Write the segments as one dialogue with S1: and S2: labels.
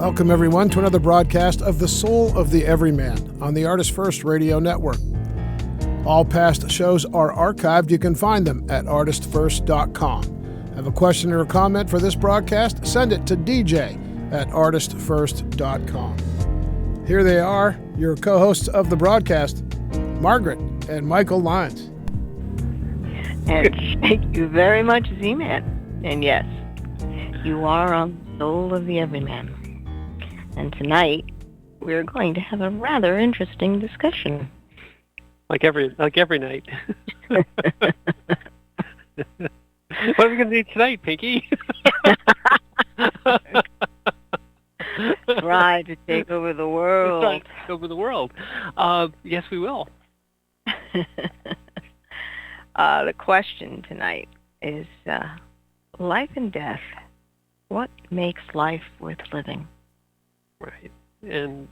S1: Welcome, everyone, to another broadcast of The Soul of the Everyman on the ArtistFirst Radio Network. All past shows are archived. You can find them at ArtistFirst.com. Have a question or a comment for this broadcast? Send it to DJ@ArtistFirst.com. Here they are, your co-hosts of the broadcast, Margaret and Michael Lyons.
S2: And thank you very much, Z-Man. And yes, you are on The Soul of the Everyman. And tonight, we're going to have a rather interesting discussion.
S3: Like every night. What are we going to do tonight, Pinky?
S2: Try to take over the world.
S3: Try to take over the world. Yes, we will.
S2: The question tonight is life and death. What makes life worth living?
S3: Right, and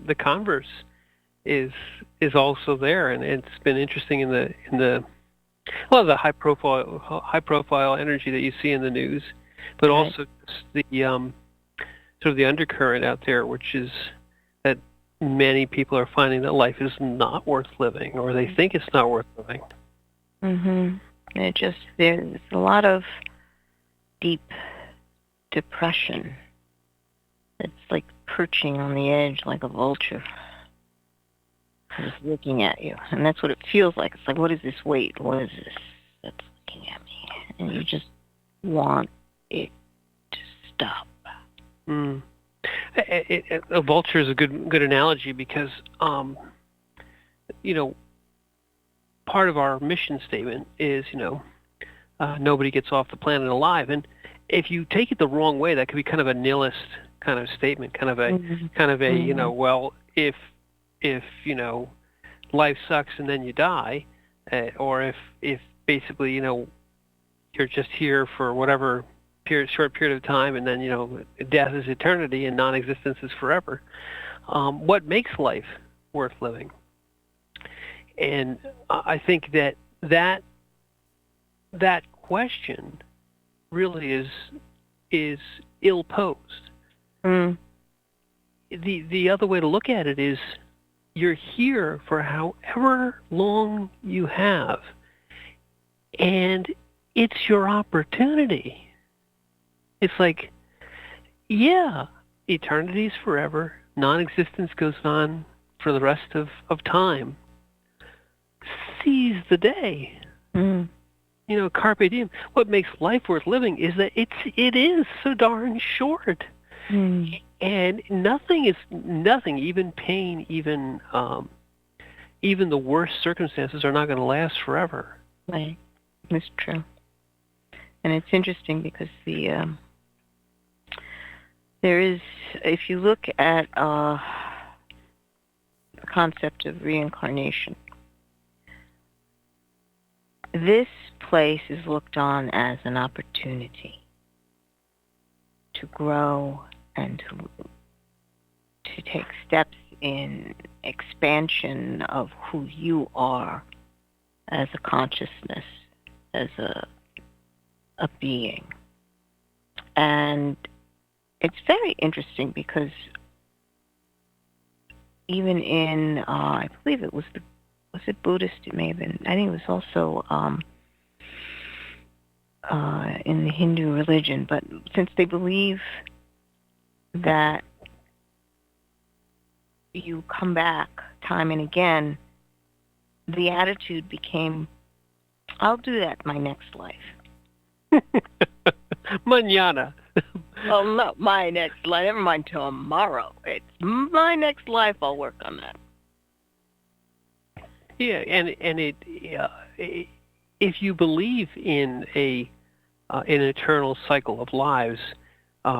S3: the converse is also there, and it's been interesting in the a lot of the high profile energy that you see in the news, but
S2: right.
S3: Also the sort of the undercurrent out there, which is that many people are finding that life is not worth living, or they think it's not worth living.
S2: Mm-hmm. There's a lot of deep depression. It's like perching on the edge like a vulture, just looking at you. And that's what it feels like. It's like, what is this weight? What is this that's looking at me? And you just want it to stop.
S3: Mm. A vulture is a good analogy because, part of our mission statement is, nobody gets off the planet alive. And if you take it the wrong way, that could be kind of a nihilist kind of statement, kind of a, well, if life sucks and then you die, or if basically, you're just here for whatever short period of time, and then, death is eternity and non-existence is forever. What makes life worth living? And I think that question really is ill-posed.
S2: Mm.
S3: The other way to look at it is you're here for however long you have, and it's your opportunity. It's like, yeah, eternity's forever. Non-existence goes on for the rest of time. Seize the day.
S2: Mm.
S3: Carpe diem. What makes life worth living is that it is so darn short.
S2: Mm.
S3: And nothing, even pain, even the worst circumstances are not going to last forever.
S2: Right. That's true. And it's interesting because there is, if you look at the concept of reincarnation, this place is looked on as an opportunity to grow and to take steps in expansion of who you are as a consciousness, as a being. And it's very interesting because even in, I believe it was it Buddhist? It may have been. I think it was also in the Hindu religion. But since they believe that you come back time and again, the attitude became, I'll do that my next life.
S3: Mañana.
S2: Well, not my next life. Never mind tomorrow. It's my next life. I'll work on that.
S3: Yeah, and it if you believe in an eternal cycle of lives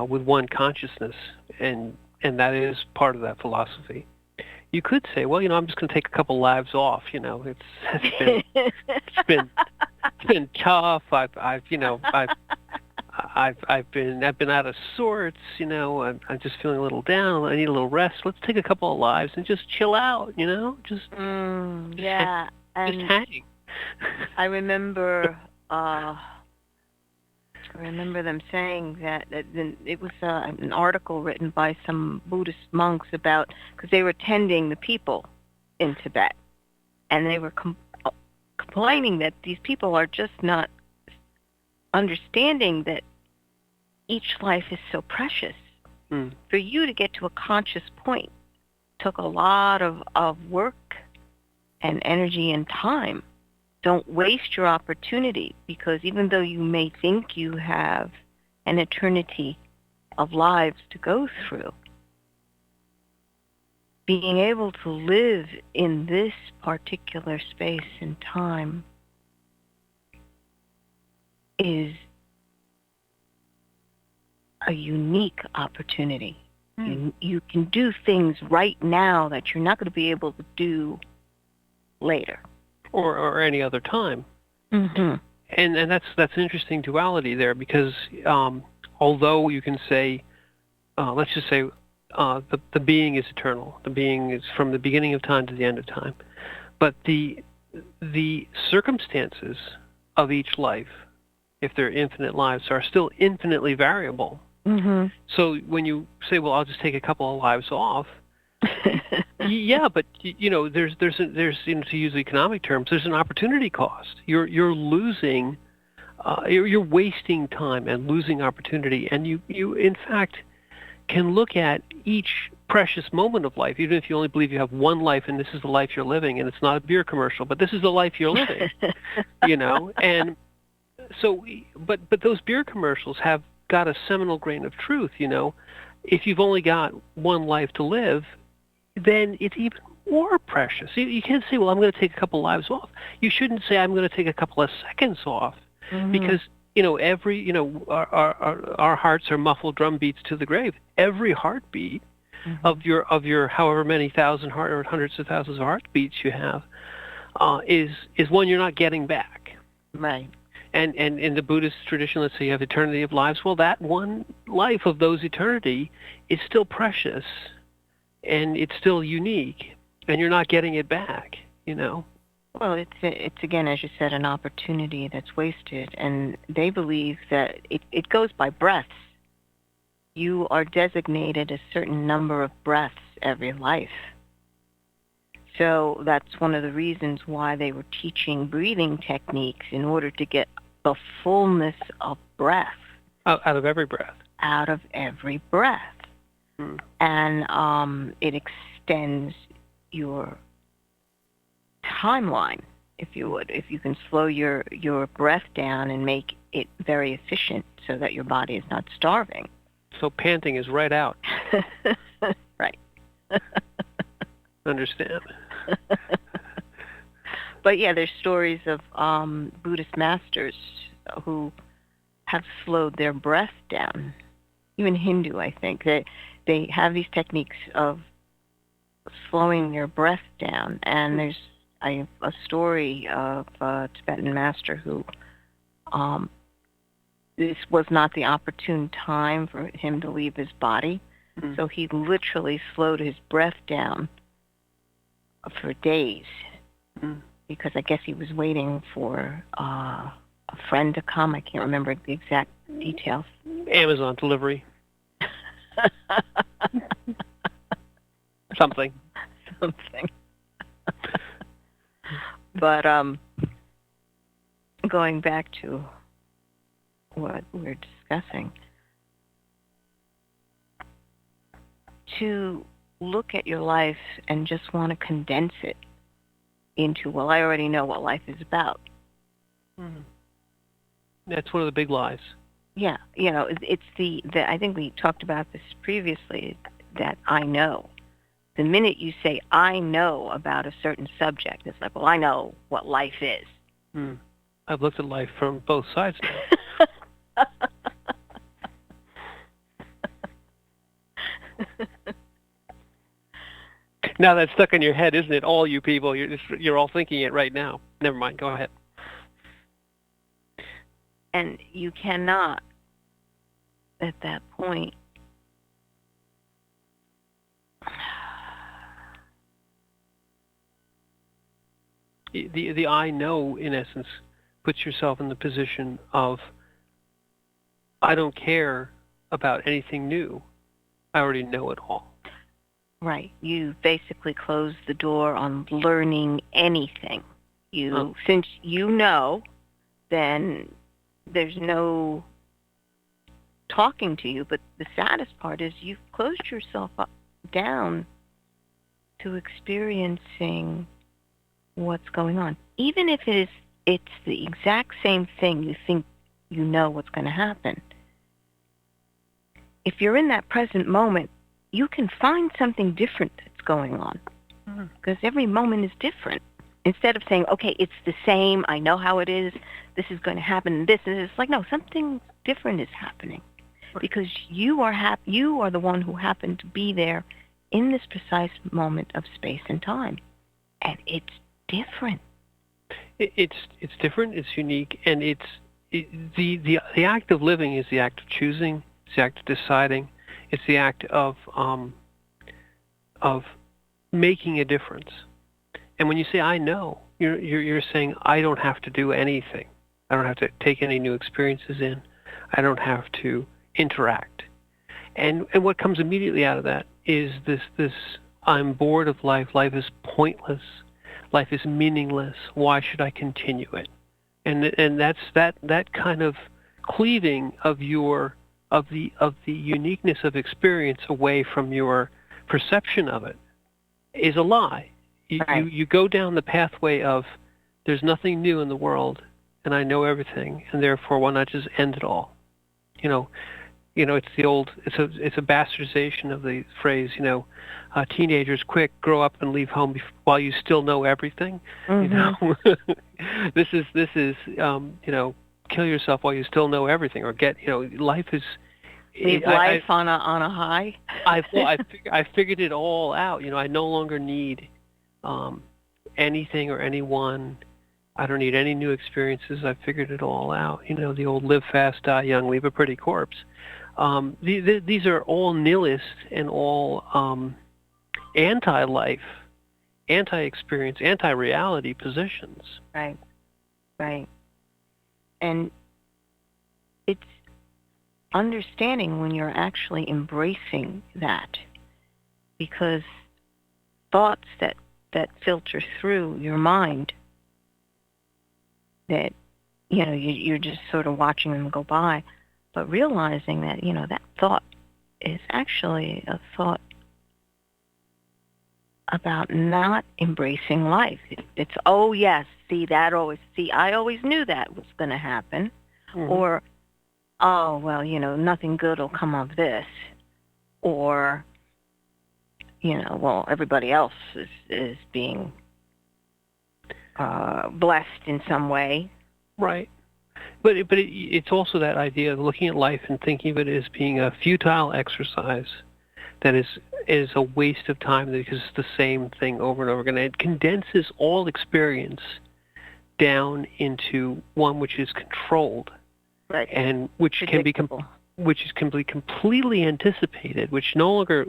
S3: with one consciousness, and that is part of that philosophy, you could say, well, I'm just going to take a couple lives off. It's been tough. I've been out of sorts. I'm just feeling a little down. I need a little rest. Let's take a couple of lives and just chill out. Just
S2: yeah.
S3: Just hang.
S2: I remember remember them saying that it was an article written by some Buddhist monks about, because they were tending the people in Tibet, and they were complaining that these people are just not understanding that each life is so precious. For you to get to a conscious point took a lot of work and energy and time. Don't waste your opportunity, because even though you may think you have an eternity of lives to go through, being able to live in this particular space and time is a unique opportunity. You can do things right now that you're not going to be able to do later.
S3: Or any other time.
S2: Mm-hmm.
S3: And that's an interesting duality there, because although you can say, let's just say, the being is eternal. The being is from the beginning of time to the end of time. But the circumstances of each life, if they're infinite lives, are still infinitely variable.
S2: Mm-hmm.
S3: So when you say, well, I'll just take a couple of lives off, yeah, but there's to use economic terms, there's an opportunity cost. You're losing, you're wasting time and losing opportunity, and you in fact can look at each precious moment of life, even if you only believe you have one life and this is the life you're living, and it's not a beer commercial, but this is the life you're living, and so, but those beer commercials have got a seminal grain of truth. If you've only got one life to live, then it's even more precious. You can't say, well, I'm going to take a couple lives off. You shouldn't say, I'm going to take a couple of seconds off, because our hearts are muffled drum beats to the grave. Every heartbeat of your however many thousand heart or hundreds of thousands of heartbeats you have is one you're not getting back.
S2: Right.
S3: And in the Buddhist tradition, let's say you have eternity of lives. Well, that one life of those eternity is still precious, and it's still unique, and you're not getting it back.
S2: Well, it's again, as you said, an opportunity that's wasted, and they believe that it goes by breaths. You are designated a certain number of breaths every life. So that's one of the reasons why they were teaching breathing techniques, in order to get the fullness of breath.
S3: Out of every breath.
S2: Out of every breath. And it extends your timeline, if you would. If you can slow your breath down and make it very efficient so that your body is not starving.
S3: So panting is right out.
S2: Right.
S3: Understand.
S2: But yeah, there's stories of Buddhist masters who have slowed their breath down. Even Hindu, I think, they have these techniques of slowing your breath down. And there's a story of a Tibetan master who this was not the opportune time for him to leave his body. So he literally slowed his breath down for days, because I guess he was waiting for a friend to come. I can't remember the exact details.
S3: Amazon delivery. Something.
S2: But going back to what we're discussing, to look at your life and just want to condense it into, well, I already know what life is about.
S3: That's one of the big lies.
S2: Yeah, it's the I think we talked about this previously, that I know. The minute you say, I know about a certain subject, it's like, well, I know what life is.
S3: I've looked at life from both sides now. Now that's stuck in your head, isn't it? All you people, you're all thinking it right now. Never mind, go ahead.
S2: And you cannot, at that point,
S3: the I know, in essence, puts yourself in the position of I don't care about anything new. I already know it all.
S2: Right. You basically close the door on learning anything. Since you know, then there's no talking to you. But the saddest part is you've closed yourself down to experiencing what's going on. Even if it's the exact same thing, you think you know what's going to happen. If you're in that present moment, you can find something different that's going on, because every moment is different. Instead of saying, okay, it's the same, I know how it is, this is going to happen, this is, it's like, no, something different is happening. Right. Because you are the one who happened to be there in this precise moment of space and time. And it's different.
S3: It's different, it's unique, and the act of living is the act of choosing, it's the act of deciding, it's the act of making a difference. And when you say I know, you're saying I don't have to do anything. I don't have to take any new experiences in. I don't have to interact. And what comes immediately out of that is this I'm bored of life. Life is pointless. Life is meaningless. Why should I continue it? And that's that kind of cleaving of the uniqueness of experience away from your perception of it is a lie. You go down the pathway of there's nothing new in the world, and I know everything, and therefore why not just end it all? It's a bastardization of the phrase, teenagers, quick, grow up and leave home while you still know everything. This is kill yourself while you still know everything, or life is.
S2: Leave life on a high.
S3: I figured it all out. I no longer need anything or anyone. I don't need any new experiences. I figured it all out. The old live fast, die young, leave a pretty corpse. These are all nihilist and all anti-life, anti-experience, anti-reality positions.
S2: Right. And it's understanding when you're actually embracing that, because thoughts that filter through your mind, that you're just sort of watching them go by, but realizing that that thought is actually a thought about not embracing life. It's oh yes, I always knew that was going to happen, or oh well, nothing good will come of this, or well, everybody else is being blessed in some way.
S3: Right. But it's also that idea of looking at life and thinking of it as being a futile exercise that is a waste of time because it's the same thing over and over again. It condenses all experience down into one which is controlled,
S2: right,
S3: and which can be completely anticipated, which no longer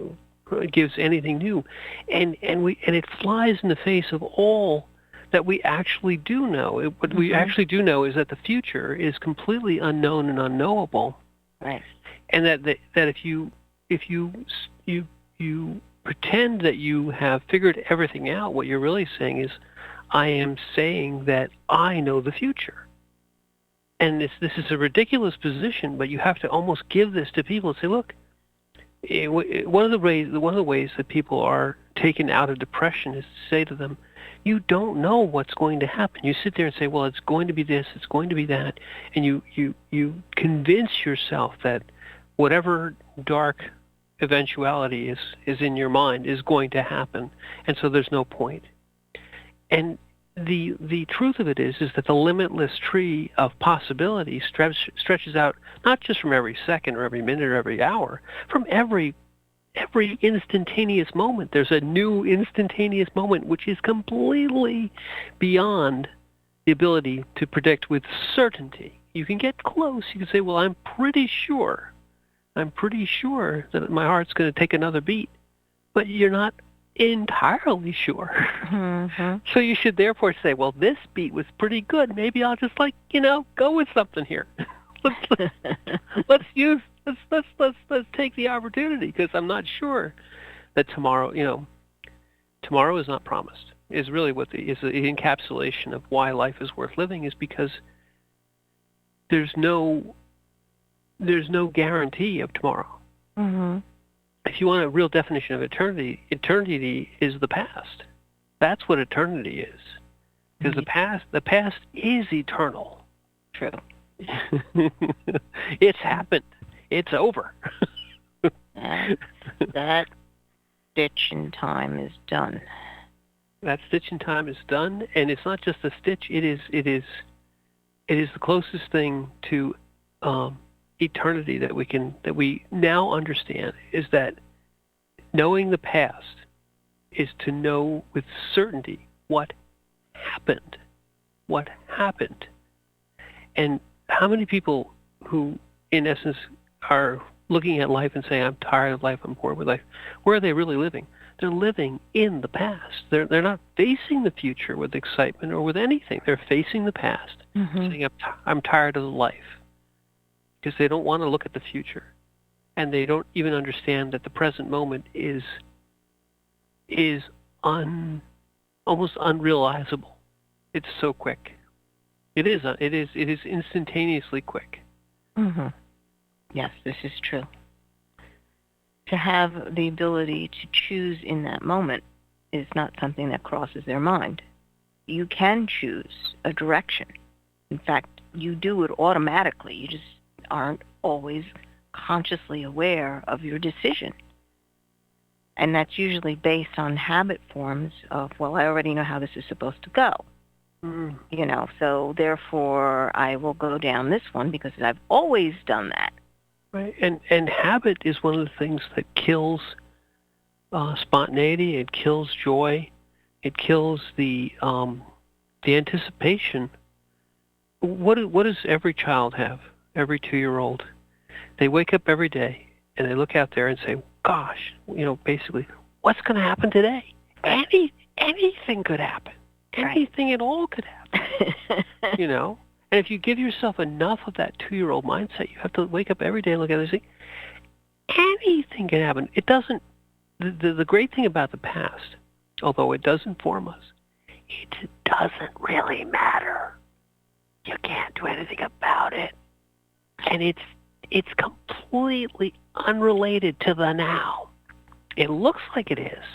S3: gives anything new, and it flies in the face of all that we actually do know. What we actually do know is that the future is completely unknown and unknowable,
S2: right?
S3: And that if you pretend that you have figured everything out, what you're really saying is, I am saying that I know the future. And this is a ridiculous position, but you have to almost give this to people and say, look, one of the ways that people are taken out of depression is to say to them, you don't know what's going to happen. You sit there and say, well, it's going to be this, it's going to be that, and you convince yourself that whatever dark eventuality is in your mind is going to happen, and so there's no point. And the truth of it is that the limitless tree of possibility stretches out not just from every second or every minute or every hour, from every instantaneous moment. There's a new instantaneous moment which is completely beyond the ability to predict with certainty. You can get close. You can say, well, I'm pretty sure that my heart's going to take another beat. But you're not entirely sure. So you should therefore say, well, this beat was pretty good. Maybe I'll just go with something here. let's take the opportunity, because I'm not sure that tomorrow is not promised. Is really what is the encapsulation of why life is worth living, is because there's no guarantee of tomorrow.
S2: Mm-hmm.
S3: If you want a real definition of eternity is the past. That's what eternity is. Because the past is eternal.
S2: True.
S3: It's happened. It's over.
S2: That stitch in time is done.
S3: That stitch in time is done, and it's not just a stitch. It is the closest thing to eternity that we now understand, is that knowing the past is to know with certainty what happened. And how many people who, in essence, are looking at life and saying, I'm tired of life, I'm bored with life, where are they really living? They're living in the past. They're not facing the future with excitement or with anything. They're facing the past, saying, I'm tired of life, because they don't want to look at the future. And they don't even understand that the present moment is almost unrealizable. It's so quick. It is instantaneously quick.
S2: Mm-hmm. Yes, this is true. To have the ability to choose in that moment is not something that crosses their mind. You can choose a direction. In fact, you do it automatically. You just aren't always consciously aware of your decision. And that's usually based on habit forms of, well, I already know how this is supposed to go. So therefore I will go down this one because I've always done that.
S3: Right, and habit is one of the things that kills spontaneity. It kills joy. It kills the anticipation. What does every child have? Every 2-year-old, they wake up every day and they look out there and say, "Gosh, basically, what's going to happen today? Anything could happen. Anything at all could happen." And if you give yourself enough of that 2-year-old mindset, you have to wake up every day and look at it and say, anything can happen. It doesn't. The great thing about the past, although it does inform us, it doesn't really matter. You can't do anything about it, and it's completely unrelated to the now. It looks like it is,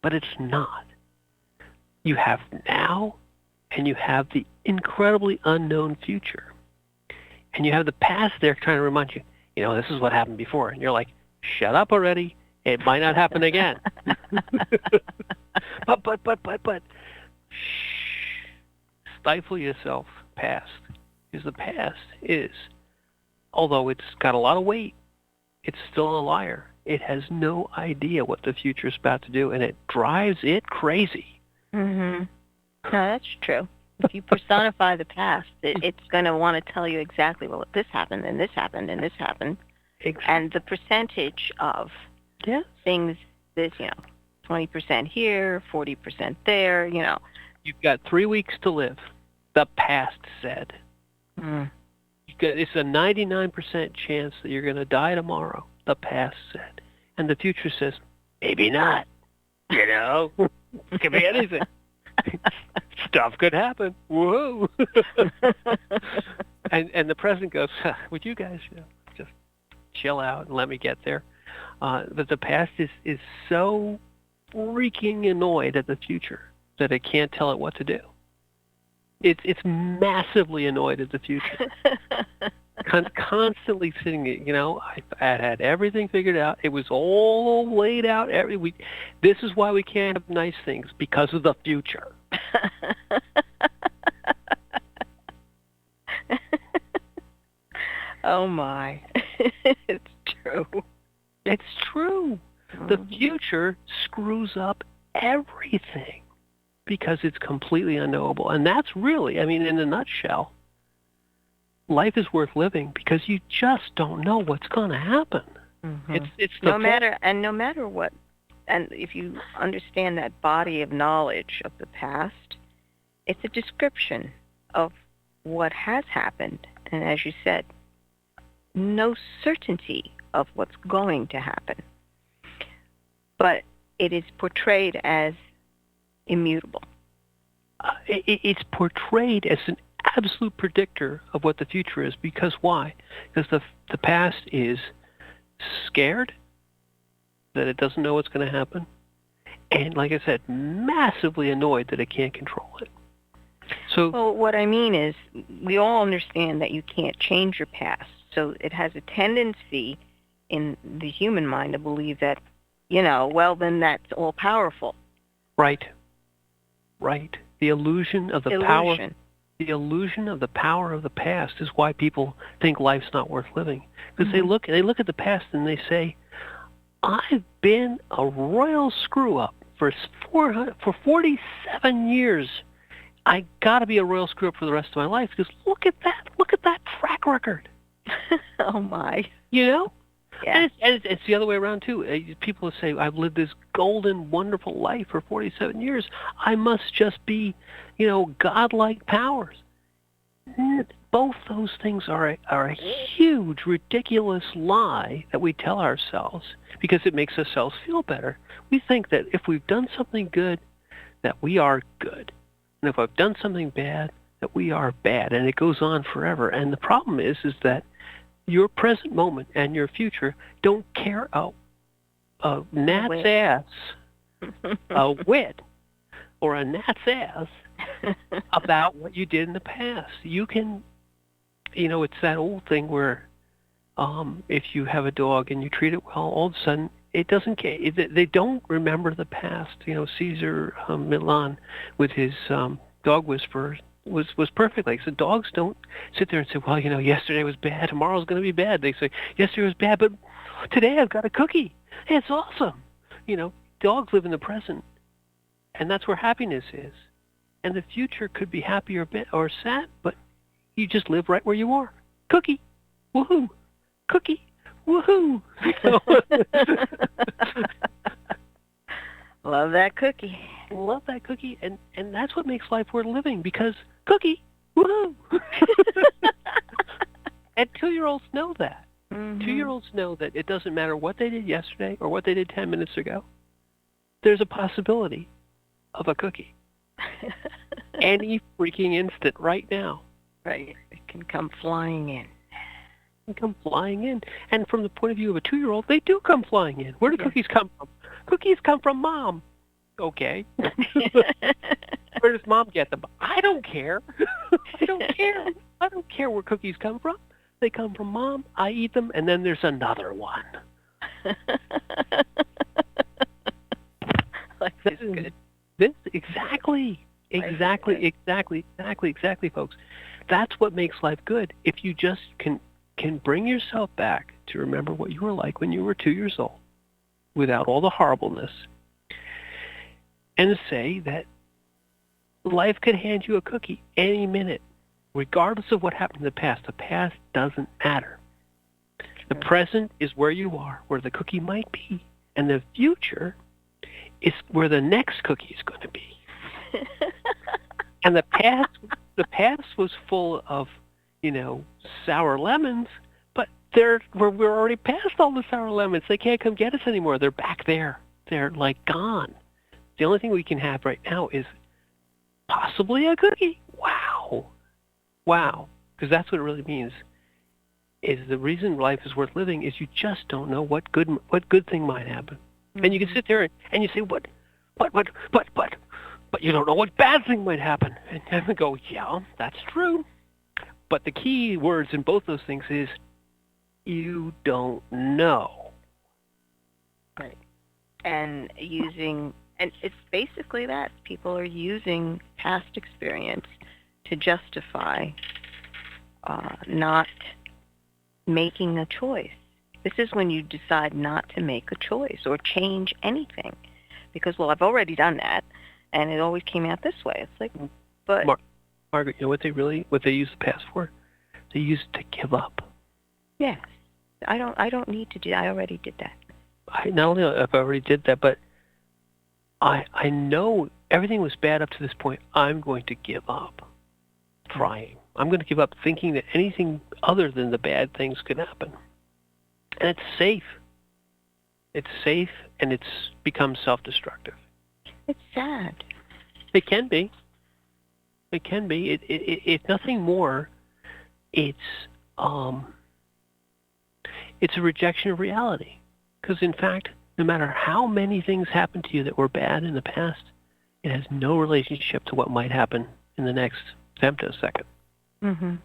S3: but it's not. You have now, and you have the incredibly unknown future. And you have the past there trying to remind you, this is what happened before. And you're like, shut up already. It might not happen again. But, shh. Stifle yourself, past. Because the past is, although it's got a lot of weight, it's still a liar. It has no idea what the future is about to do, and it drives it crazy.
S2: Mm-hmm. No, that's true. If you personify the past, it's going to want to tell you exactly, well, this happened, and this happened, and this happened.
S3: Exactly.
S2: And the percentage of things, 20% here, 40% there,
S3: You've got 3 weeks to live, the past said. It's a 99% chance that you're going to die tomorrow, the past said. And the future says, maybe not. It could be anything. Stuff could happen. Whoa. and the president goes, would you guys just chill out and let me get there? But the past is so freaking annoyed at the future that it can't tell it what to do. It's massively annoyed at the future. Constantly sitting, I had everything figured out. It was all laid out. This is why we can't have nice things, because of the future.
S2: Oh my. It's true.
S3: It's true. The future screws up everything because it's completely unknowable. And that's really, in a nutshell, life is worth living because you just don't know what's going to happen.
S2: Mm-hmm.
S3: It's
S2: no matter what, and if you understand that body of knowledge of the past, it's a description of what has happened. And as you said, no certainty of what's going to happen. But it is portrayed as immutable.
S3: It's portrayed as an absolute predictor of what the future is. Because why? Because the past is scared that it doesn't know what's going to happen, and like I said, massively annoyed that it can't control it. So,
S2: well, what I mean is, we all understand that you can't change your past. So it has a tendency in the human mind to believe that, well, then that's all powerful.
S3: Right. The illusion of the power. The illusion of the power of the past is why people think life's not worth living. Because they look at the past and they say, I've been a royal screw-up for 47 years. I got to be a royal screw-up for the rest of my life, because look at that track record.
S2: Oh, my.
S3: Yeah.
S2: And
S3: it's the other way around, too. People say, I've lived this golden, wonderful life for 47 years. I must just be, godlike powers. Both those things are a huge, ridiculous lie that we tell ourselves because it makes ourselves feel better. We think that if we've done something good, that we are good. And if I've done something bad, that we are bad. And it goes on forever. And the problem is that your present moment and your future don't care a gnat's ass, a whit, or a gnat's ass about what you did in the past. You can, it's that old thing where if you have a dog and you treat it well, all of a sudden it doesn't care. They don't remember the past. Caesar Milan with his dog whisperer was perfect. Like, so dogs don't sit there and say, well, yesterday was bad, tomorrow's going to be bad. They say, yesterday was bad, but today I've got a cookie. Hey, it's awesome. Dogs live in the present, and that's where happiness is. And the future could be happy or sad, but you just live right where you are. Cookie, woohoo! Cookie, woohoo!
S2: Love that cookie.
S3: Love that cookie, and that's what makes life worth living, because cookie, woohoo! And 2-year-olds know that. Mm-hmm. 2-year-olds know that it doesn't matter what they did yesterday or what they did 10 minutes ago. There's a possibility of a cookie. Any freaking instant right now.
S2: Right. It can come flying in.
S3: And from the point of view of a 2-year-old, they do come flying in. Where do cookies come from? Cookies come from Mom. Okay. Where does Mom get them? I don't care. I don't care where cookies come from. They come from Mom. I eat them, and then there's another one.
S2: Like, that's good.
S3: Exactly, folks. That's what makes life good. If you just can bring yourself back to remember what you were like when you were 2 years old, without all the horribleness, and say that life could hand you a cookie any minute, regardless of what happened in the past. The past doesn't matter. The present is where you are, where the cookie might be, and the future is where the next cookie is going to be. And the past was full of, sour lemons, but we're already past all the sour lemons. They can't come get us anymore. They're back there. They're like gone. The only thing we can have right now is possibly a cookie. Wow. Because that's what it really means. Is the reason life is worth living is you just don't know what good thing might happen. Mm-hmm. And you can sit there and you say, but you don't know what bad thing might happen. And we go, yeah, that's true. But the key words in both those things is you don't know.
S2: Right. And it's basically that. People are using past experience to justify not making a choice. This is when you decide not to make a choice or change anything. Because, well, I've already done that, and it always came out this way. It's like, but...
S3: Margaret, you know what they use the past for? They use it to give up.
S2: Yes. I don't need to do that. I already did that.
S3: Not only have I already did that, but I know everything was bad up to this point. I'm going to give up trying. I'm going to give up thinking that anything other than the bad things could happen. And it's safe. It's safe, and it's become self-destructive.
S2: It's sad.
S3: It can be. It can be. If nothing more, it's a rejection of reality. Because in fact, no matter how many things happen to you that were bad in the past, it has no relationship to what might happen in the next femtosecond.
S2: Mm-hmm.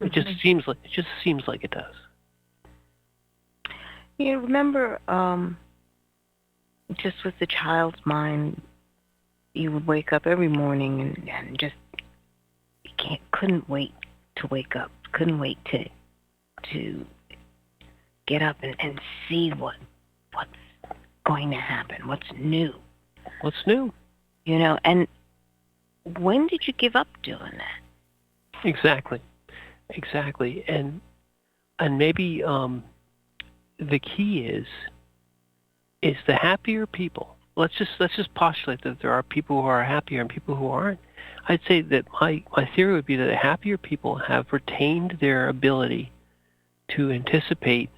S3: It just seems like it does.
S2: You remember, just with the child's mind, you would wake up every morning and just couldn't wait to wake up. Couldn't wait to get up and see what's going to happen. What's new?
S3: What's new?
S2: And when did you give up doing that?
S3: Exactly. And maybe the key is the happier people. Let's just postulate that there are people who are happier and people who aren't. I'd say that my theory would be that the happier people have retained their ability to anticipate,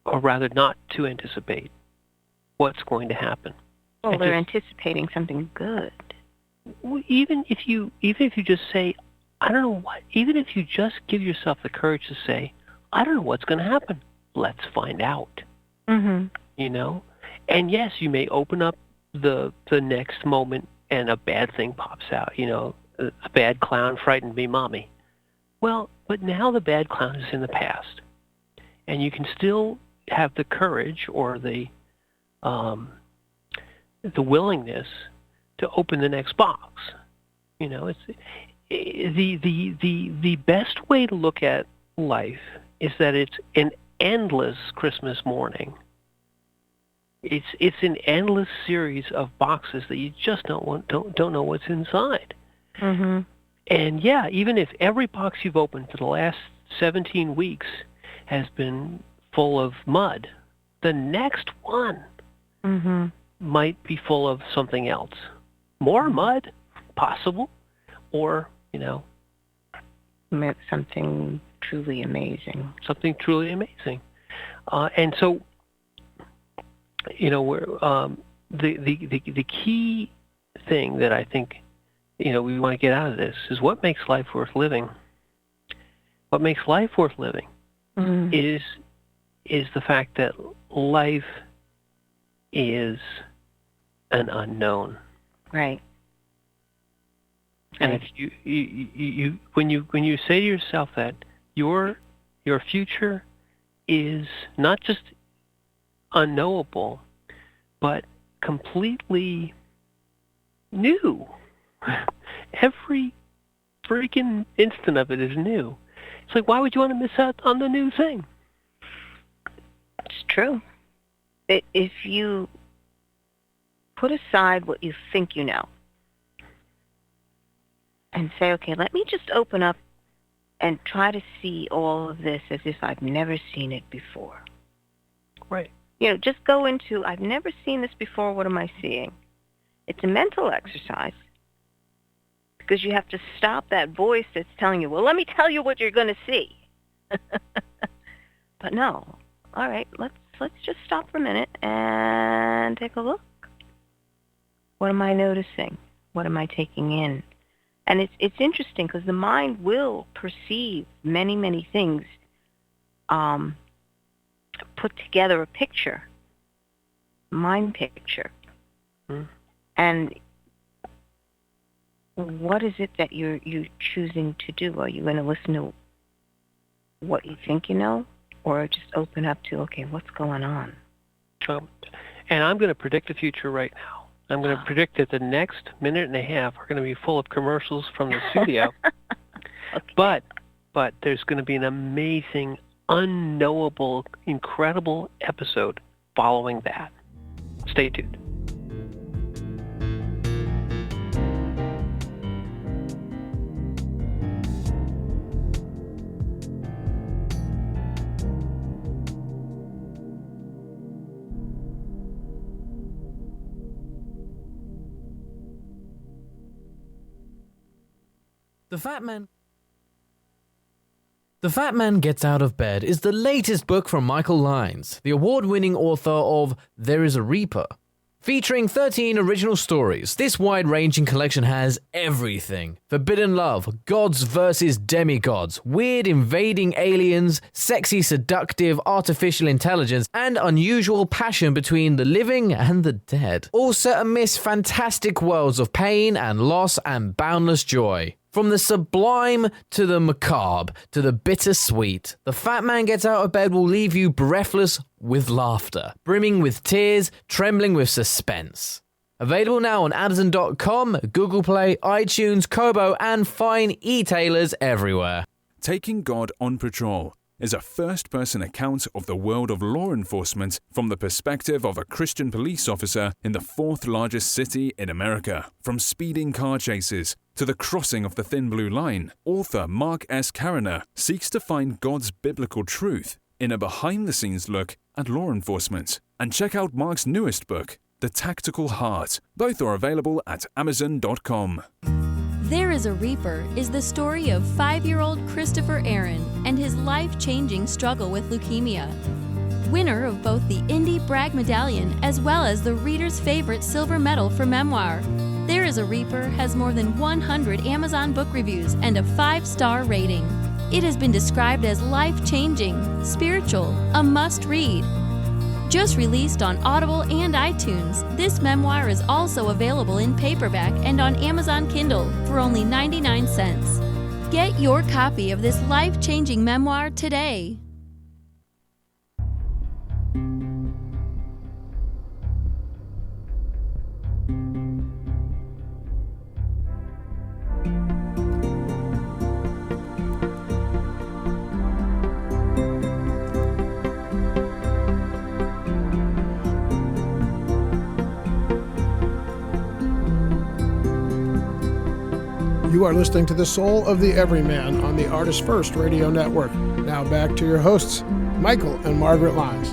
S3: or rather not to anticipate, what's going to happen.
S2: Well, they're anticipating something good.
S3: Even if you just say, I don't know what, even if you just give yourself the courage to say, I don't know what's going to happen. Let's find out.
S2: Mm-hmm.
S3: And yes, you may open up the next moment and a bad thing pops out. A bad clown frightened me, mommy. Well, but now the bad clown is in the past, and you can still have the courage or the willingness to open the next box. It's the best way to look at life is that it's an endless Christmas morning. It's an endless series of boxes that you just don't know what's inside.
S2: Mm-hmm.
S3: And yeah, even if every box you've opened for the last 17 weeks has been full of mud, the next one might be full of something else. More mud, possible, or,
S2: something truly amazing.
S3: Something truly amazing. And so, the key thing that I think, we want to get out of this is what makes life worth living. What makes life worth living is the fact that life is an unknown.
S2: Right.
S3: And if you when you say to yourself that your future is not just unknowable, but completely new. Every freaking instant of it is new. It's like, why would you want to miss out on the new thing?
S2: It's true. If you put aside what you think you know and say, okay, let me just open up and try to see all of this as if I've never seen it before.
S3: Right.
S2: Just go into, I've never seen this before, what am I seeing? It's a mental exercise because you have to stop that voice that's telling you, well, let me tell you what you're going to see. But no. All right, let's just stop for a minute and take a look. What am I noticing? What am I taking in? And it's interesting because the mind will perceive many, many things, put together a picture, mind picture. And what is it that you're choosing to do? Are you going to listen to what you think you know, or just open up to, okay, what's going on?
S3: And I'm going to predict the future right now. I'm going to predict that the next minute and a half are going to be full of commercials from the studio. Okay. But there's going to be an amazing, unknowable, incredible episode following that. Stay tuned.
S4: The fat man The Fat Man Gets Out of Bed is the latest book from Michael Lyons, the award-winning author of There is a Reaper. Featuring 13 original stories, this wide-ranging collection has everything. Forbidden love, gods versus demigods, weird invading aliens, sexy seductive artificial intelligence, and unusual passion between the living and the dead. All set amidst fantastic worlds of pain and loss and boundless joy. From the sublime to the macabre to the bittersweet, The Fat Man Gets Out of Bed will leave you breathless with laughter, brimming with tears, trembling with suspense. Available now on Amazon.com, Google Play, iTunes, Kobo, and fine e-tailers everywhere.
S5: Taking God on Patrol is a first-person account of the world of law enforcement from the perspective of a Christian police officer in the fourth largest city in America. From speeding car chases to the crossing of the thin blue line, author Mark S. Cariner seeks to find God's biblical truth in a behind-the-scenes look at law enforcement. And check out Mark's newest book, The Tactical Heart. Both are available at Amazon.com.
S6: There is a Reaper is the story of 5-year-old Christopher Aaron and his life-changing struggle with leukemia. Winner of both the Indy Bragg Medallion as well as the reader's favorite silver medal for memoir, There is a Reaper has more than 100 Amazon book reviews and a 5-star rating. It has been described as life-changing, spiritual, a must-read. Just released on Audible and iTunes, this memoir is also available in paperback and on Amazon Kindle for only 99 cents. Get your copy of this life-changing memoir today.
S1: You are listening to The Soul of the Everyman on the ArtistFirst Radio Network. Now back to your hosts, Michael and Margaret Lyons.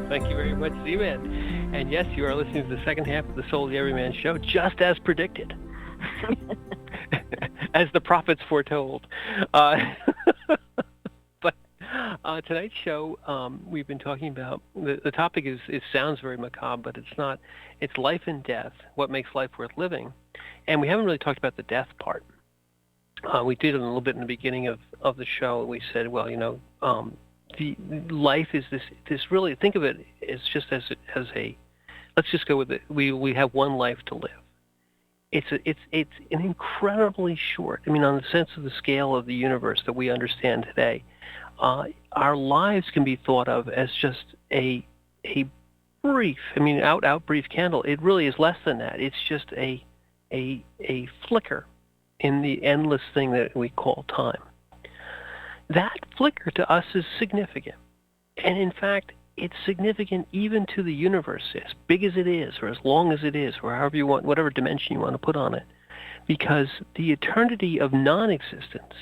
S3: Thank you very much, Z-Man. And yes, you are listening to the second half of the Soul of the Everyman show, just as predicted. As the prophets foretold. But tonight's show, we've been talking about, the topic is, it sounds very macabre, but it's not. It's life and death, what makes life worth living. And we haven't really talked about the death part. We did it a little bit in the beginning of the show. We said, well, the life is this really, think of it as just as a, let's just go with it. We have one life to live. It's an incredibly short, on the sense of the scale of the universe that we understand today, our lives can be thought of as just a brief, out brief candle. It really is less than that. It's just a flicker in the endless thing that we call time. That flicker to us is significant. And in fact, it's significant even to the universe, as big as it is, or as long as it is, or however you want, whatever dimension you want to put on it. Because the eternity of non-existence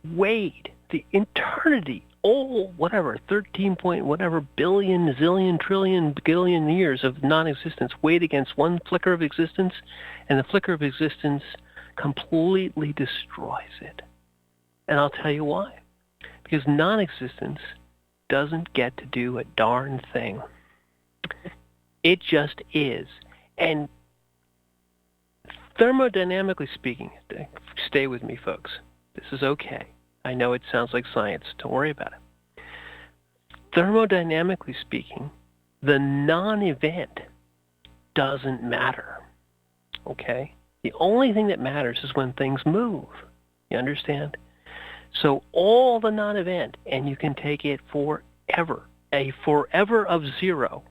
S3: weighed the eternity, 13 point whatever billion, zillion, trillion, gillion years of non-existence weighed against one flicker of existence, and the flicker of existence completely destroys it. And I'll tell you why. Because non-existence doesn't get to do a darn thing. It just is. And thermodynamically speaking, stay with me, folks. This is okay. I know it sounds like science. Don't worry about it. Thermodynamically speaking, the non-event doesn't matter. Okay? The only thing that matters is when things move. You understand? So all the non-event, and you can take it forever, a forever of zero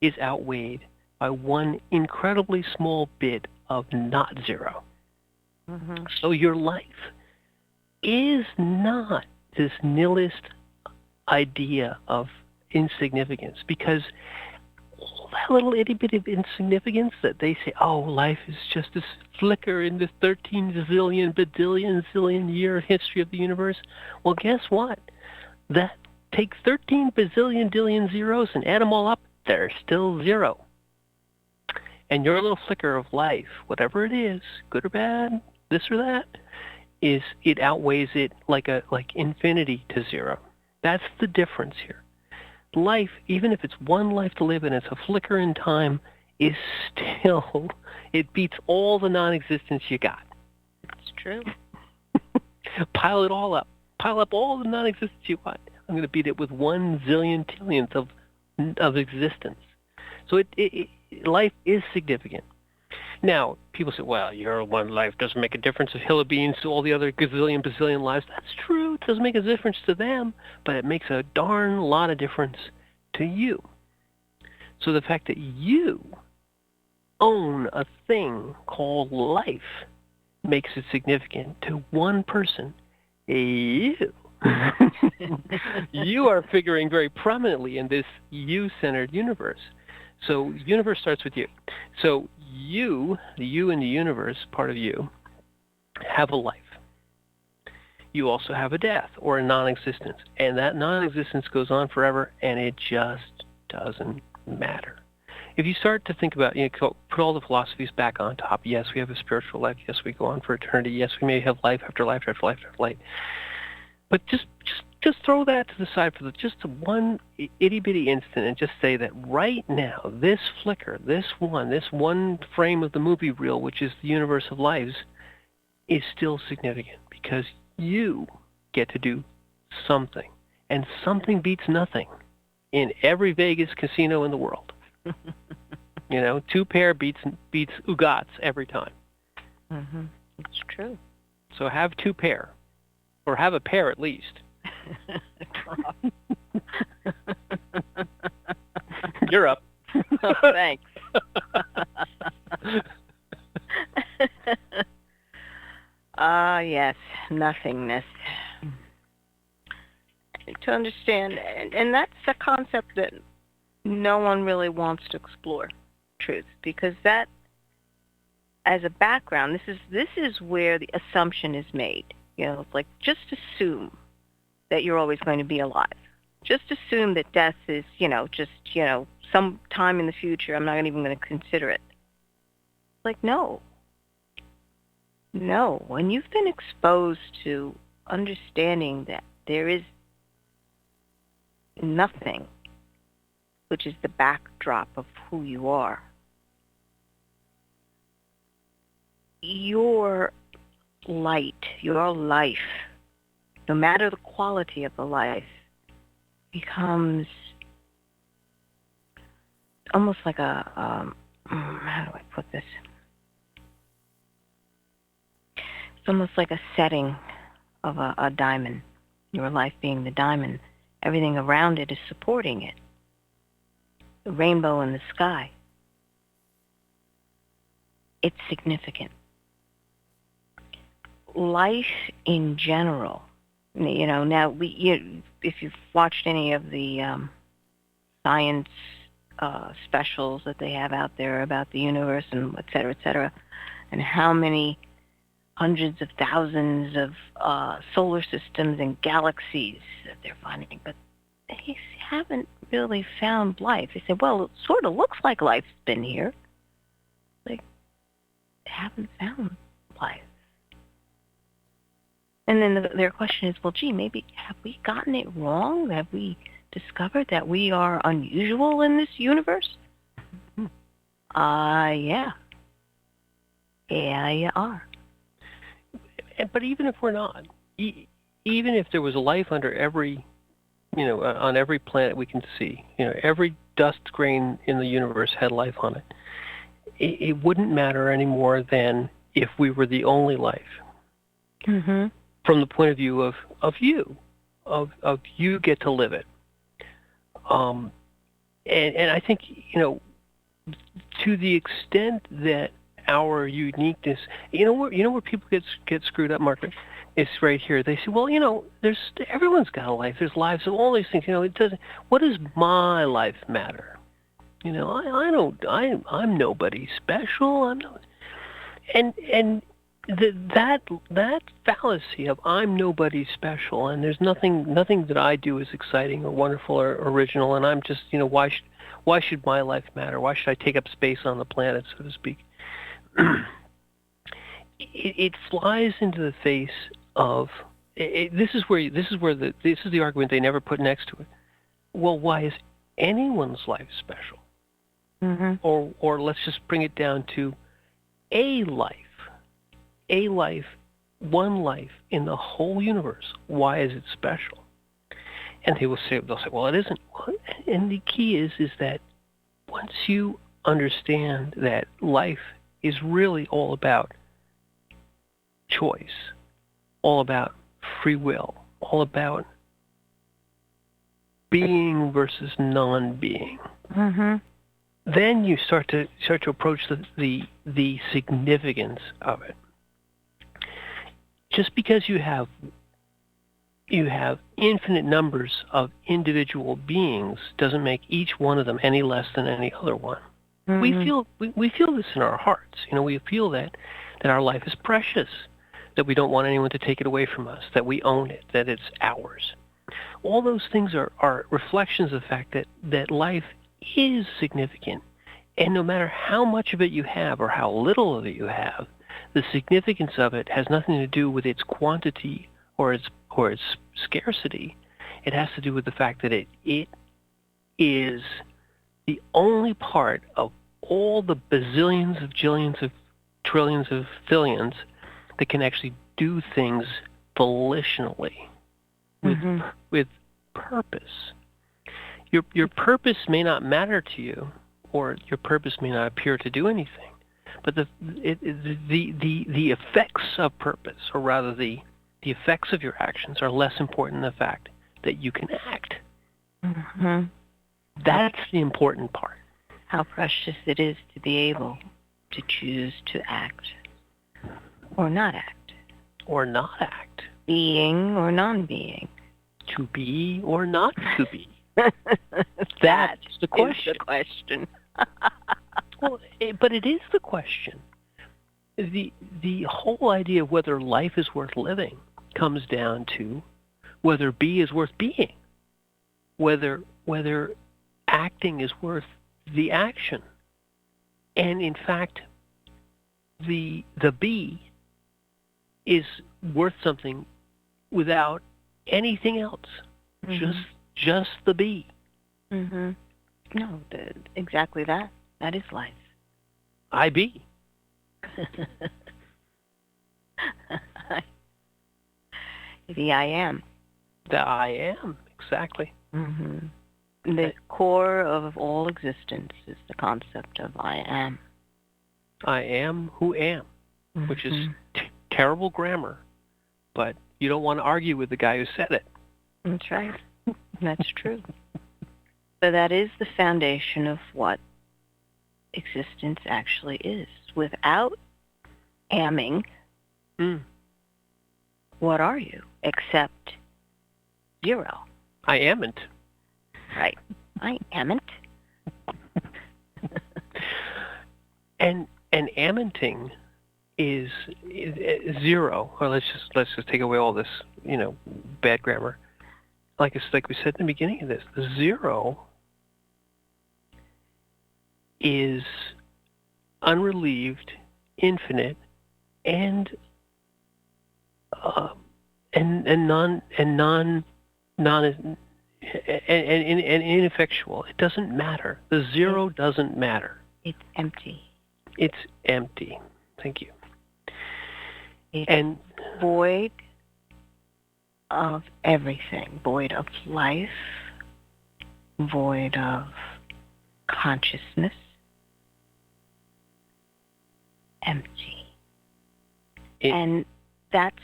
S3: is outweighed by one incredibly small bit of not zero. Mm-hmm. So your life is not this nihilist idea of insignificance, because all that little itty bit of insignificance that they say, oh, life is just this flicker in this 13 zillion, badillion, zillion year history of the universe. Well, guess what? That take 13 bazillion, dillion zeros and add them all up, they're still zero. And your little flicker of life, whatever it is, good or bad, this or that, is it outweighs it like infinity to zero. That's the difference here. Life, even if it's one life to live and it's a flicker in time, is still, it beats all the non-existence you got.
S2: It's true.
S3: Pile it all up. Pile up all the non-existence you got. I'm going to beat it with 1 zillion tillionth of existence. So life is significant. Now, people say, well, your one life doesn't make a difference if Hilla beans to all the other gazillion, bazillion lives. That's true. It doesn't make a difference to them, but it makes a darn lot of difference to you. So the fact that you own a thing called life makes it significant to one person, you. You are figuring very prominently in this you-centered universe. So universe starts with you. So you, the you in the universe, part of you, have a life. You also have a death or a non-existence. And that non-existence goes on forever, and it just doesn't matter. If you start to think about, put all the philosophies back on top. Yes, we have a spiritual life. Yes, we go on for eternity. Yes, we may have life after life after life after life. But just throw that to the side for just one itty-bitty instant and just say that right now, this flicker, this one frame of the movie reel, which is the universe of lives, is still significant because you get to do something. And something beats nothing in every Vegas casino in the world. 2 pair beats Ugats every time.
S2: Mm-hmm. It's true.
S3: So have 2 pair. Or have a pair at least. You're up.
S2: Oh, thanks. Yes, nothingness. To understand, and that's a concept that no one really wants to explore, truth, because that, as a background, this is where the assumption is made. It's like, just assume that you're always going to be alive. Just assume that death is, some time in the future. I'm not even going to consider it. Like, no. When you've been exposed to understanding that there is nothing, which is the backdrop of who you are, your light, your life, no matter the quality of the life, becomes almost like a, how do I put this? It's almost like a setting of a diamond, your life being the diamond. Everything around it is supporting it. The rainbow in the sky. It's significant. Life in general, now if you've watched any of the science specials that they have out there about the universe and et cetera, and how many hundreds of thousands of solar systems and galaxies that they're finding, but they haven't really found life. They said, well, it sort of looks like life's been here. Like, they haven't found life. And then their question is, well, gee, maybe have we gotten it wrong? Have we discovered that we are unusual in this universe? Yeah. Yeah, you are.
S3: But even if we're not, even if there was life under every, on every planet we can see, every dust grain in the universe had life on it, it wouldn't matter any more than if we were the only life.
S2: Mm-hmm.
S3: From the point of view of you, of you get to live it. And I think, to the extent that our uniqueness, where people get screwed up, Margaret, it's right here. They say, well, everyone's got a life. There's lives of all these things. It doesn't. What does my life matter? I'm nobody special. I'm not. And that fallacy of I'm nobody special and there's nothing that I do is exciting or wonderful or original, and I'm just, why should my life matter? Why should I take up space on the planet, so to speak? it flies into the face of this is the argument they never put next to it. Well, why is anyone's life special?
S2: Mm-hmm.
S3: Or let's just bring it down to a life, one life in the whole universe. Why is it special? And they'll say, well, it isn't. And the key is that once you understand that life is really all about choice, all about free will, all about being versus non-being,
S2: Mm-hmm.
S3: then you start to approach the significance of it. Just because you have infinite numbers of individual beings doesn't make each one of them any less than any other one.
S2: Mm-hmm.
S3: We feel this in our hearts. We feel that our life is precious, that we don't want anyone to take it away from us, that we own it, that it's ours. All those things are reflections of the fact that life is significant. And no matter how much of it you have or how little of it you have, the significance of it has nothing to do with its quantity or its scarcity. It has to do with the fact that it is the only part of all the bazillions of jillions of trillions of billions that can actually do things volitionally with purpose. Your purpose may not matter to you, or your purpose may not appear to do anything, but the effects of purpose, or rather the effects of your actions, are less important than the fact that you can act.
S2: Mm-hmm.
S3: That's the important part.
S2: How precious it is to be able to choose to act or not act.
S3: Or not act.
S2: Being or non-being.
S3: To be or not to be.
S2: That's
S3: the question.
S2: Is the question.
S3: Well, but it is the question. The whole idea of whether life is worth living comes down to whether be is worth being, whether acting is worth the action. And in fact, the be is worth something without anything else.
S2: Mm-hmm.
S3: Just the be.
S2: Mm-hmm. No, exactly that. That is life.
S3: I be.
S2: The I am.
S3: The I am, exactly.
S2: Mm-hmm. The core of all existence is the concept of I am.
S3: I am who am, which is terrible grammar, but you don't want to argue with the guy who said it.
S2: That's right. That's true. So that is the foundation of what existence actually is. Without amming, what are you except zero?
S3: I amn't.
S2: Right. I amn't.
S3: And ammenting is zero. Or let's just take away all this, bad grammar. Like we said in the beginning of this, the zero is unrelieved, infinite, and ineffectual. It doesn't matter. The zero doesn't matter.
S2: It's empty.
S3: It's empty. Thank you.
S2: It's void of everything. Void of life. Void of consciousness. Empty. And that's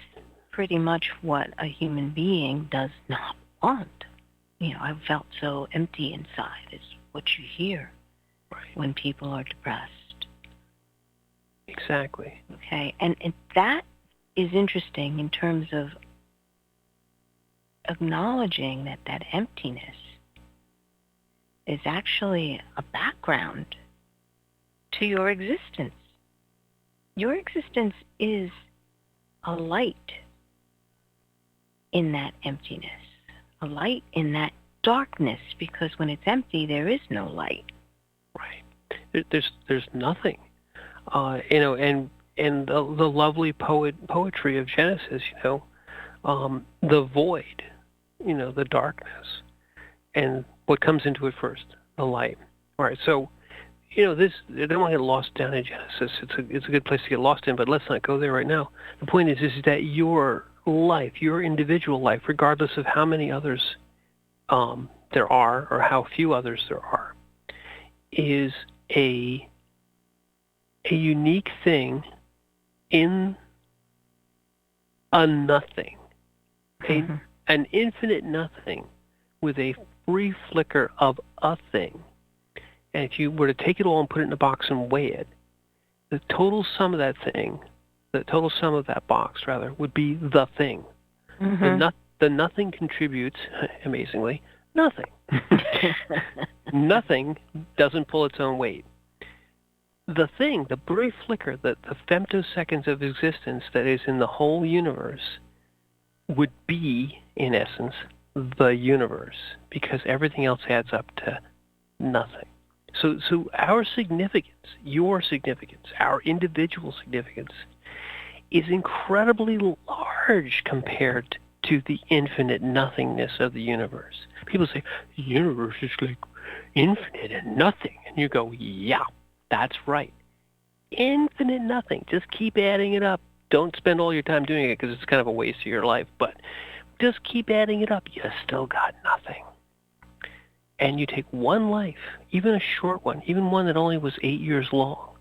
S2: pretty much what a human being does not want. I've felt so empty inside is what you hear when people are depressed.
S3: Exactly.
S2: Okay, and that is interesting in terms of acknowledging that emptiness is actually a background to your existence. Your existence is a light in that emptiness, a light in that darkness, because when it's empty, there is no light.
S3: Right. There's nothing. And the lovely poetry of Genesis, the void, the darkness, and what comes into it first, the light. All right, so this, I don't want to get lost down in Genesis. It's a good place to get lost in, but let's not go there right now. The point is that your life, your individual life, regardless of how many others there are or how few others there are, is a unique thing in a nothing, an infinite nothing with a free flicker of a thing. And if you were to take it all and put it in a box and weigh it, the total sum of that thing, the total sum of that box, rather, would be the thing. The nothing contributes, amazingly, nothing. Nothing doesn't pull its own weight. The thing, the brief flicker, the femtoseconds of existence that is in the whole universe would be, in essence, the universe, because everything else adds up to nothing. So our significance, your significance, our individual significance is incredibly large compared to the infinite nothingness of the universe. People say, the universe is like infinite and nothing. And you go, yeah, that's right. Infinite nothing. Just keep adding it up. Don't spend all your time doing it because it's kind of a waste of your life. But just keep adding it up. You still got nothing. And you take one life, even a short one, even one that only was 8 years long,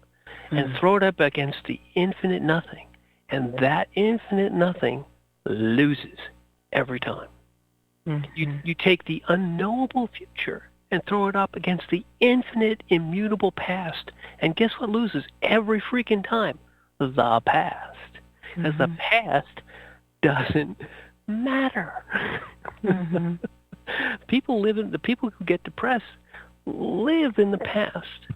S3: and throw it up against the infinite nothing. And that infinite nothing loses every time. You take the unknowable future and throw it up against the infinite, immutable past. And guess what loses every freaking time? The past. Because the past doesn't matter. The people who get depressed live in the past.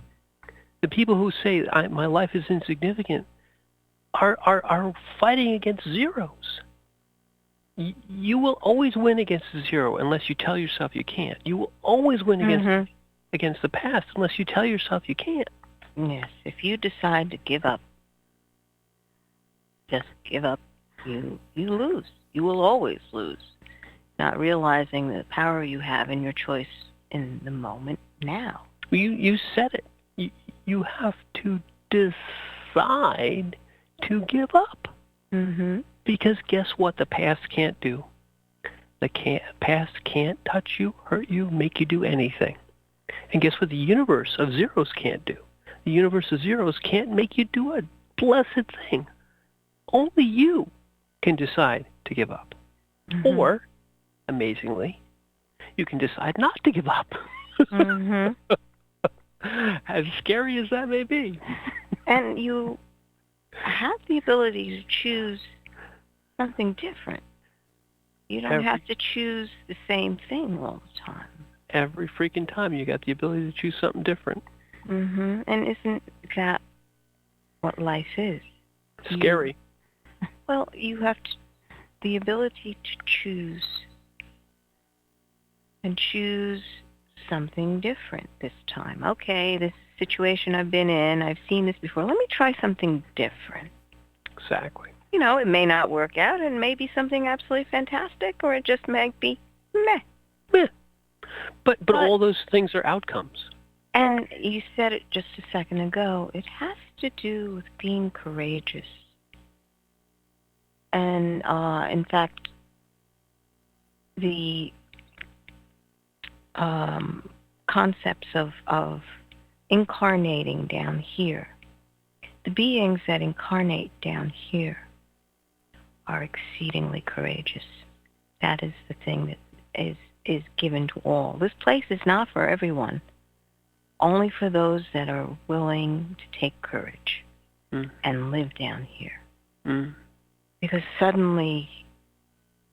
S3: The people who say, my life is insignificant are fighting against zeros. You will always win against the zero unless you tell yourself you can't. You will always win against the past unless you tell yourself you can't.
S2: Yes, if you decide to give up, just give up. You lose. You will always lose. Not realizing the power you have in your choice in the moment now.
S3: You said it. You have to decide to give up. Because guess what the past can't do? The past can't touch you, hurt you, make you do anything. And guess what the universe of zeros can't do? The universe of zeros can't make you do a blessed thing. Only you can decide to give up. Or, amazingly, you can decide not to give up. As scary as that may be.
S2: And you have the ability to choose something different. You don't have to choose the same thing all the time.
S3: Every freaking time you got the ability to choose something different.
S2: And isn't that what life is?
S3: Scary.
S2: You have the ability to choose and choose something different this time. Okay, this situation I've been in, I've seen this before. Let me try something different.
S3: Exactly.
S2: It may not work out and may be something absolutely fantastic, or it just might be meh.
S3: But all those things are outcomes.
S2: And you said it just a second ago. It has to do with being courageous. And, in fact, the concepts of incarnating down here, the beings that incarnate down here are exceedingly courageous. That is the thing that is given to all. This place is not for everyone, only for those that are willing to take courage and live down here. Because suddenly,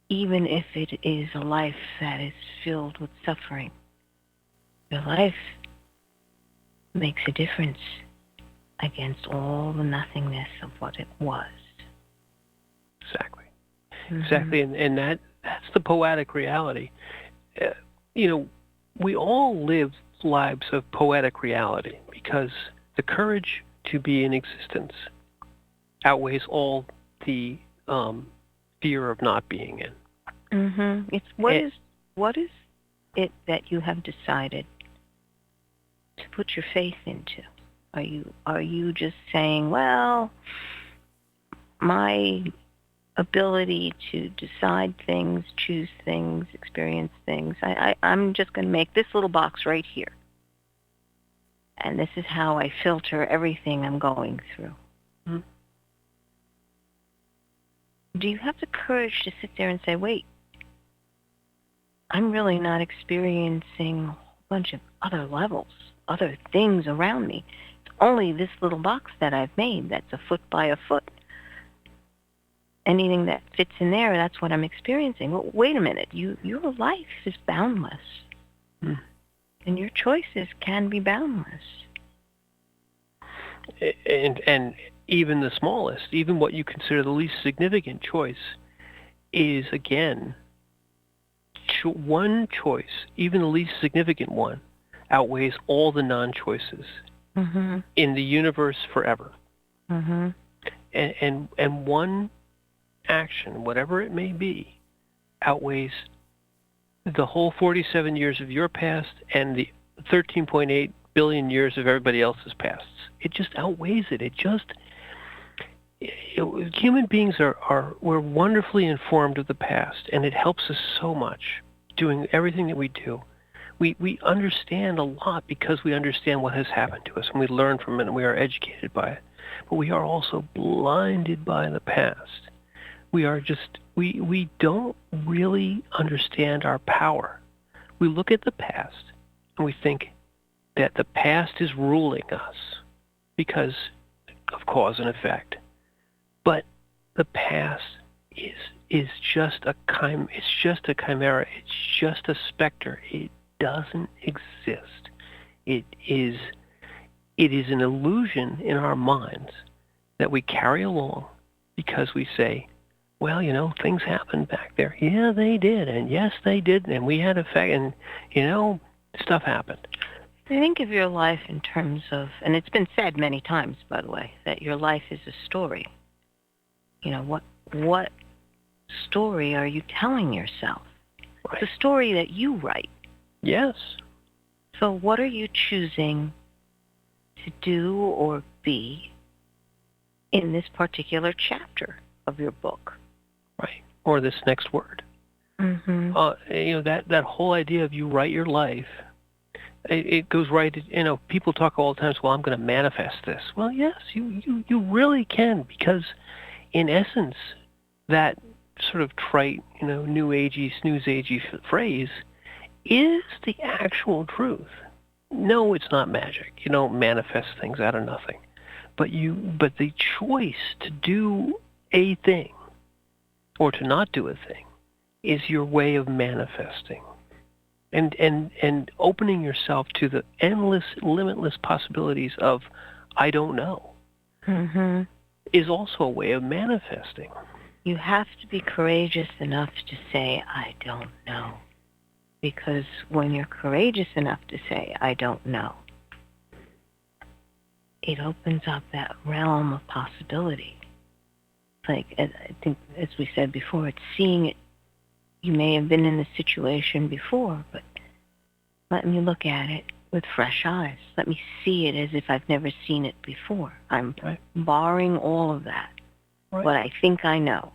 S2: even if it is a life that is filled with suffering, your life makes a difference against all the nothingness of what it was.
S3: Exactly. And that's the poetic reality. We all live lives of poetic reality because the courage to be in existence, outweighs all the fear of not being in.
S2: Mm-hmm. It's what is it that you have decided to put your faith into? Are you just saying, well, my ability to decide things, choose things, experience things, I'm just going to make this little box right here, and this is how I filter everything I'm going through?
S3: Mm-hmm.
S2: Do you have the courage to sit there and say, wait, I'm really not experiencing a whole bunch of other levels, other things around me. It's only this little box that I've made that's a foot by a foot. Anything that fits in there, that's what I'm experiencing. Well, wait a minute. Your life is boundless.
S3: Mm.
S2: And your choices can be boundless.
S3: And even the smallest, even what you consider the least significant choice is, again, one choice, even the least significant one, outweighs all the non-choices
S2: Mm-hmm.
S3: in the universe forever.
S2: Mm-hmm.
S3: And one action, whatever it may be, outweighs the whole 47 years of your past and the 13.8 billion years of everybody else's pasts. It just outweighs it. Human beings we're wonderfully informed of the past, and it helps us so much doing everything that we do. We understand a lot because we understand what has happened to us, and we learn from it, and we are educated by it. But we are also blinded by the past. We don't really understand our power. We look at the past, and we think that the past is ruling us because of cause and effect. But the past is just a chimera. It's just a specter. It doesn't exist. It is an illusion in our minds that we carry along because we say, well, things happened back there. Yeah, they did, and yes, they did, and we had effect, and stuff happened.
S2: I think of your life in terms of, and it's been said many times, by the way, that your life is a story. What story are you telling yourself?
S3: Right.
S2: It's a story that you write.
S3: Yes.
S2: So what are you choosing to do or be in this particular chapter of your book?
S3: Right. Or this next word.
S2: Mm-hmm.
S3: That whole idea of you write your life, it goes right, people talk all the time, well, I'm going to manifest this. Well, yes, you really can, because in essence, that sort of trite, new agey, snooze agey phrase is the actual truth. No, it's not magic. You don't manifest things out of nothing. But the choice to do a thing or to not do a thing is your way of manifesting. And opening yourself to the endless, limitless possibilities of I don't know
S2: Mm-hmm.
S3: is also a way of manifesting.
S2: You have to be courageous enough to say, I don't know. Because when you're courageous enough to say, I don't know, it opens up that realm of possibility. Like, I think, as we said before, it's seeing it. You may have been in this situation before, but let me look at it with fresh eyes. Let me see it as if I've never seen it before. I'm
S3: Right.
S2: barring all of that,
S3: Right.
S2: what I think I know.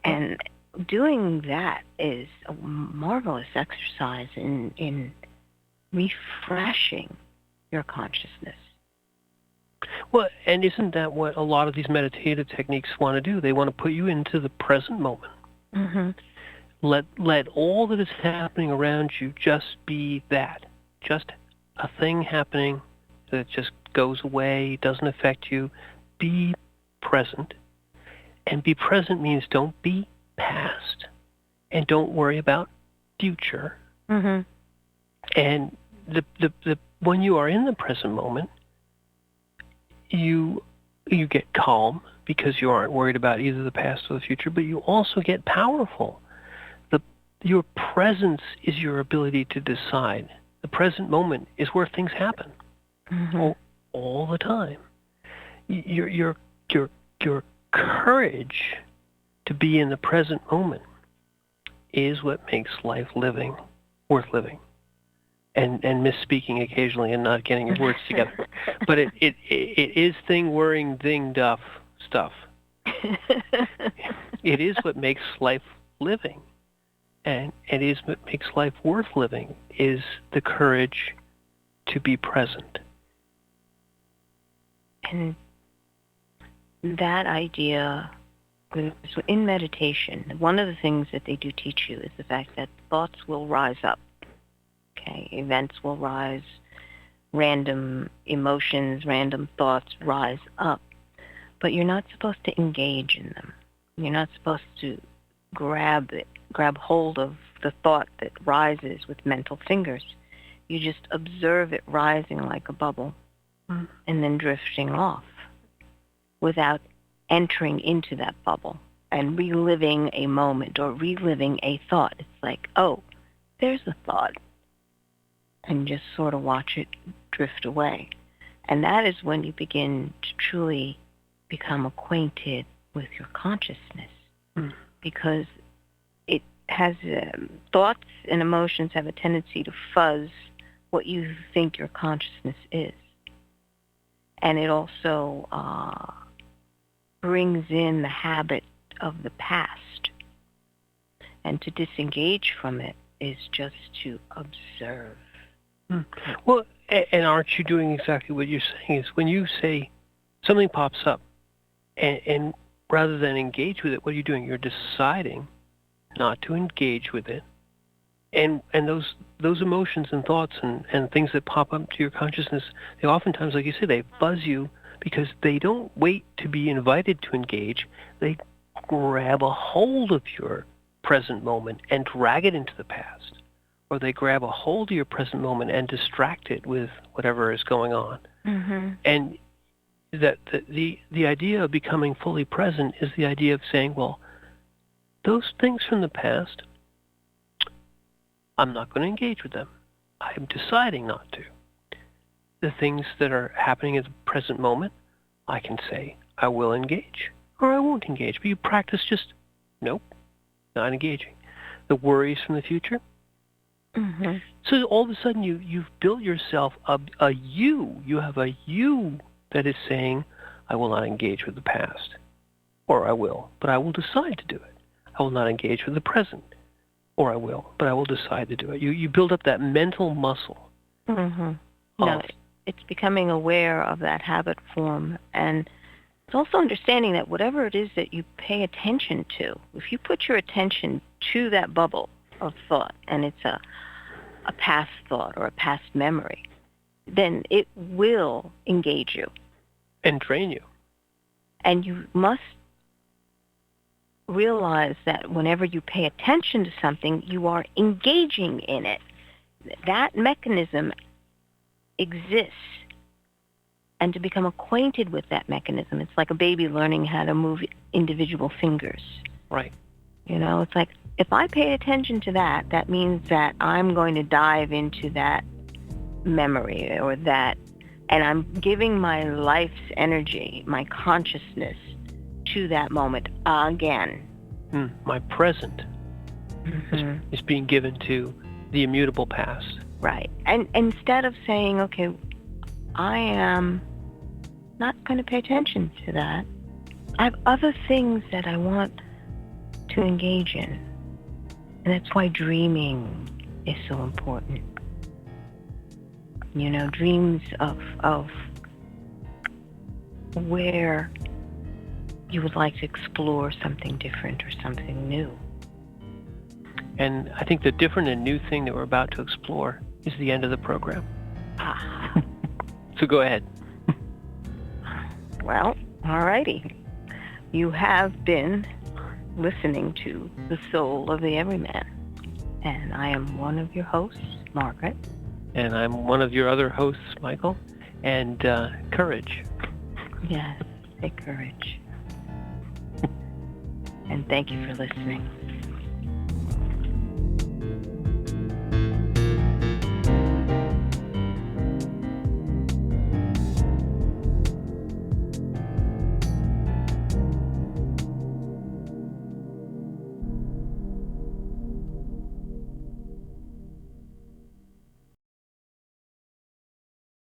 S2: And doing that is a marvelous exercise in refreshing your consciousness.
S3: Well, and isn't that what a lot of these meditative techniques want to do? They want to put you into the present moment.
S2: Mm-hmm.
S3: Let all that is happening around you just be that. Just a thing happening that just goes away, doesn't affect you. Be present. And be present means don't be past. And don't worry about future.
S2: Mm-hmm.
S3: And the when you are in the present moment, you get calm because you aren't worried about either the past or the future, but you also get powerful. Your presence is your ability to decide. The present moment is where things happen.
S2: Mm-hmm.
S3: All the time. You're your courage to be in the present moment is what makes life living worth living. And misspeaking occasionally and not getting your words together. But it is thing worrying thing duff stuff. It is what makes life living. And it is what makes life worth living is the courage to be present.
S2: And that idea, in meditation, one of the things that they do teach you is the fact that thoughts will rise up. Okay, events will rise, random emotions, random thoughts rise up, but you're not supposed to engage in them. You're not supposed to grab hold of the thought that rises with mental fingers. You just observe it rising like a bubble and then drifting off without entering into that bubble and reliving a moment or reliving a thought. It's like, oh, there's a thought. And just sort of watch it drift away. And that is when you begin to truly become acquainted with your consciousness. Because it has, thoughts and emotions have a tendency to fuzz what you think your consciousness is. And it also brings in the habit of the past. And to disengage from it is just to observe.
S3: Well, and aren't you doing exactly what you're saying? Is when you say something pops up, and rather than engage with it, what are you doing? You're deciding not to engage with it. And those emotions and thoughts and things that pop up to your consciousness, they oftentimes, like you say, they buzz you because they don't wait to be invited to engage. They grab a hold of your present moment and drag it into the past. Or they grab a hold of your present moment and distract it with whatever is going on. Mm-hmm. And that the idea of becoming fully present is the idea of saying, well, those things from the past, I'm not going to engage with them. I'm deciding not to. The things that are happening at the present moment, I can say, I will engage, or I won't engage. But you practice just, nope, not engaging. The worries from the future, mm-hmm. So all of a sudden you've built yourself a you. You have a you that is saying, I will not engage with the past. Or I will, but I will decide to do it. I will not engage with the present. Or I will, but I will decide to do it. You build up that mental muscle.
S2: Mm-hmm. No, it's becoming aware of that habit form. And it's also understanding that whatever it is that you pay attention to, if you put your attention to that bubble of thought, and it's a past thought or a past memory, then it will engage you.
S3: And drain you.
S2: And you must realize that whenever you pay attention to something, you are engaging in it. That mechanism exists. And to become acquainted with that mechanism, it's like a baby learning how to move individual fingers.
S3: Right.
S2: You know, it's like, if I pay attention to that, that means that I'm going to dive into that memory or that, and I'm giving my life's energy, my consciousness to that moment again.
S3: My present is being given to the immutable past.
S2: Right. And instead of saying, okay, I am not going to pay attention to that, I have other things that I want to engage in. And that's why dreaming is so important. You know, dreams of where you would like to explore something different or something new.
S3: And I think the different and new thing that we're about to explore is the end of the program. So go ahead.
S2: Well, all righty. You have been listening to The Soul of the Everyman. And I am one of your hosts, Margaret.
S3: And I'm one of your other hosts, Michael. And courage.
S2: Yes, say courage. And thank you for listening.